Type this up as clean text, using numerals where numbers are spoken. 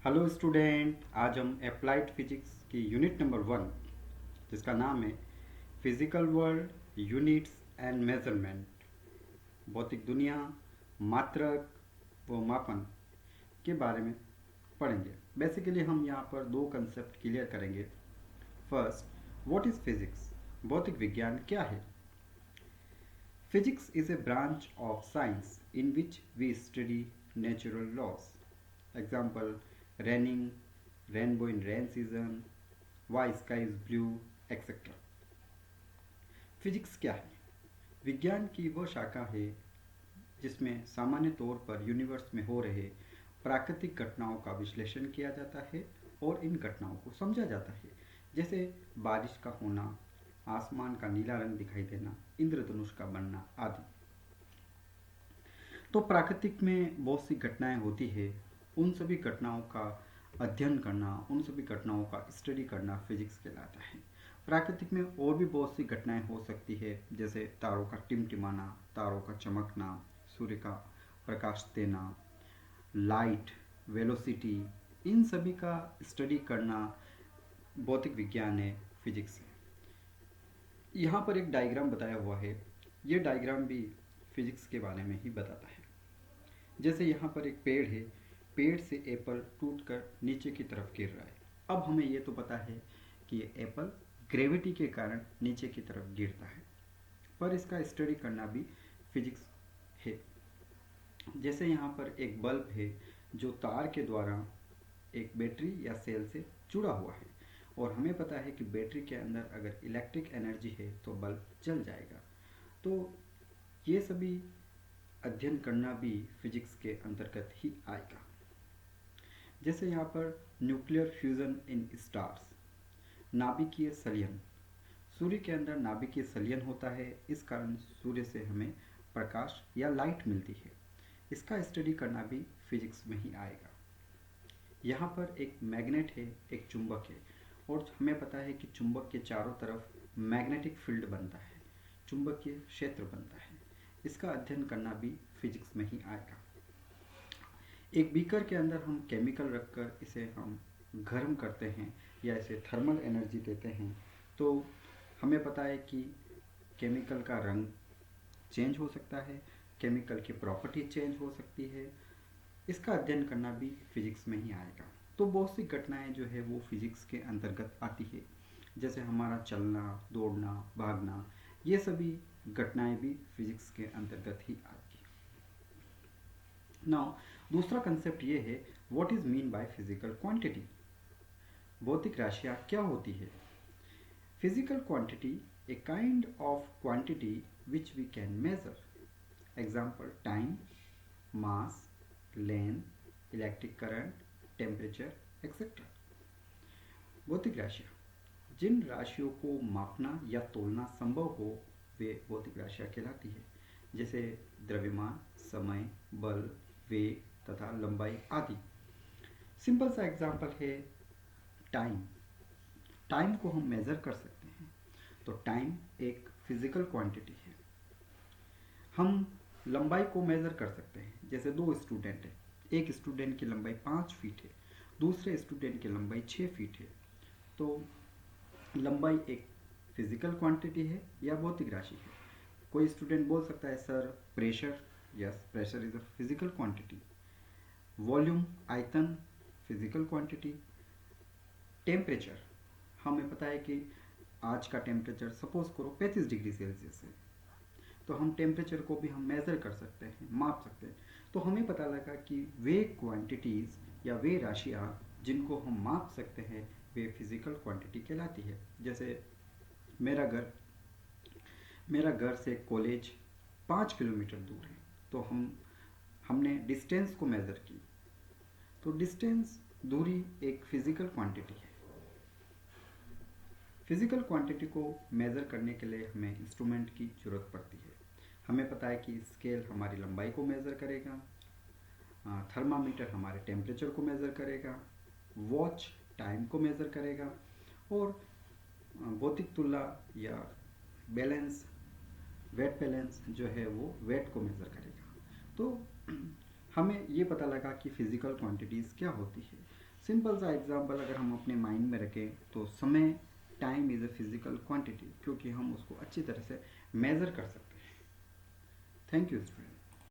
Hello student, आज हम applied physics की यूनिट नंबर 1 जिसका नाम है physical world units and measurement, भौतिक दुनिया, मात्रक व मापन के बारे में पढ़ेंगे। बेसिकली हम यहाँ पर दो कंसेप्ट क्लियर करेंगे। First, what is physics? भौतिक विज्ञान क्या है? Physics is a branch of science in which we study natural laws. Example, raining, rainbow in rain season, why sky is blue, etc. Physics क्या है? विज्ञान की वह शाखा है जिसमें सामान्य तौर पर यूनिवर्स में हो रहे प्राकृतिक घटनाओं का विश्लेषण किया जाता है और इन घटनाओं को समझा जाता है, जैसे बारिश का होना, आसमान का नीला रंग दिखाई देना, इंद्रधनुष का बनना आदि। तो प्राकृतिक में बहुत सी घटनाएं होती है, उन सभी घटनाओं का अध्ययन करना, उन सभी घटनाओं का स्टडी करना फिजिक्स कहलाता है। प्राकृतिक में और भी बहुत सी घटनाएं हो सकती है, जैसे तारों का टिमटिमाना, तारों का चमकना, सूर्य का प्रकाश देना, लाइट, वेलोसिटी, इन सभी का स्टडी करना भौतिक विज्ञान है, फिजिक्स है। यहाँ पर एक डायग्राम बताया हुआ है। ये डायग्राम भी फिजिक्स के बारे में ही बताता है। जैसे यहाँ पर एक पेड़ है, पेड़ से एप्पल टूटकर नीचे की तरफ गिर रहा है। अब हमें ये तो पता है कि ये एप्पल ग्रेविटी के कारण नीचे की तरफ गिरता है, पर इसका स्टडी करना भी फिजिक्स है। जैसे यहाँ पर एक बल्ब है जो तार के द्वारा एक बैटरी या सेल से जुड़ा हुआ है, और हमें पता है कि बैटरी के अंदर अगर इलेक्ट्रिक एनर्जी है तो बल्ब जल जाएगा। तो ये सभी अध्ययन करना भी फिजिक्स के अंतर्गत ही आएगा। जैसे यहाँ पर न्यूक्लियर फ्यूजन इन स्टार्स, नाभिकीय संलयन। सूर्य के अंदर नाभिकीय संलयन होता है, इस कारण सूर्य से हमें प्रकाश या लाइट मिलती है। इसका स्टडी करना भी फिजिक्स में ही आएगा। यहाँ पर एक मैग्नेट है, एक चुंबक है, और हमें पता है कि चुंबक के चारों तरफ मैग्नेटिक फील्ड बनता है, चुंबकीय क्षेत्र बनता है। इसका अध्ययन करना भी फिजिक्स में ही आएगा। एक बीकर के अंदर हम केमिकल रखकर इसे हम गर्म करते हैं या इसे थर्मल एनर्जी देते हैं, तो हमें पता है कि केमिकल का रंग चेंज हो सकता है, केमिकल की प्रॉपर्टी चेंज हो सकती है। इसका अध्ययन करना भी फिजिक्स में ही आएगा। तो बहुत सी घटनाएं जो है वो फिजिक्स के अंतर्गत आती है, जैसे हमारा चलना, दौड़ना, भागना, ये सभी घटनाएं भी फिजिक्स के अंतर्गत ही आती है। नाउ दूसरा कंसेप्ट ये है, what is mean by physical quantity? भौतिक राशियां क्या होती है? Physical quantity a kind of quantity which we can measure. Example, time, mass, length, electric current, temperature, etcetera. भौतिक राशियाँ, जिन राशियों को मापना या तोलना संभव हो वे भौतिक राशियाँ कहलाती है, जैसे द्रव्यमान, समय, बल, वेग तथा लंबाई आदि। सिंपल सा एग्जाम्पल है टाइम। टाइम को हम मेज़र कर सकते हैं, तो टाइम एक फिजिकल क्वांटिटी है। हम लंबाई को मेज़र कर सकते हैं, जैसे दो स्टूडेंट हैं, एक स्टूडेंट की लंबाई 5 फीट है, दूसरे स्टूडेंट की लंबाई 6 फीट है। तो लंबाई एक फिजिकल क्वांटिटी है या भौतिक राशि है। कोई स्टूडेंट बोल सकता है, sir pressure, yes pressure is a physical quantity. Volume, आयतन, फिजिकल क्वांटिटी। टेम्परेचर, हमें पता है कि आज का टेम्परेचर सपोज करो 35 डिग्री सेल्सियस है, तो हम टेम्परेचर को भी हम मेज़र कर सकते हैं, माप सकते हैं। तो हमें पता लगा कि वे क्वांटिटीज़ या वे राशियाँ जिनको हम माप सकते हैं वे फिजिकल क्वांटिटी कहलाती है। जैसे मेरा घर मेरा घर से कॉलेज 5 किलोमीटर दूर है, तो हमने डिस्टेंस को मेज़र की, तो डिस्टेंस, दूरी एक फिजिकल क्वांटिटी है। फिजिकल क्वांटिटी को मेज़र करने के लिए हमें इंस्ट्रूमेंट की ज़रूरत पड़ती है। हमें पता है कि स्केल हमारी लंबाई को मेज़र करेगा, थर्मामीटर हमारे टेम्परेचर को मेज़र करेगा, वॉच टाइम को मेज़र करेगा, और भौतिक तुलना या बैलेंस, वेट बैलेंस जो है वो वेट को मेज़र करेगा। तो हमें ये पता लगा कि फिज़िकल क्वांटिटीज़ क्या होती है। सिंपल सा एग्जांपल अगर हम अपने माइंड में रखें तो समय, time is a physical quantity, क्योंकि हम उसको अच्छी तरह से मेज़र कर सकते हैं। Thank you student.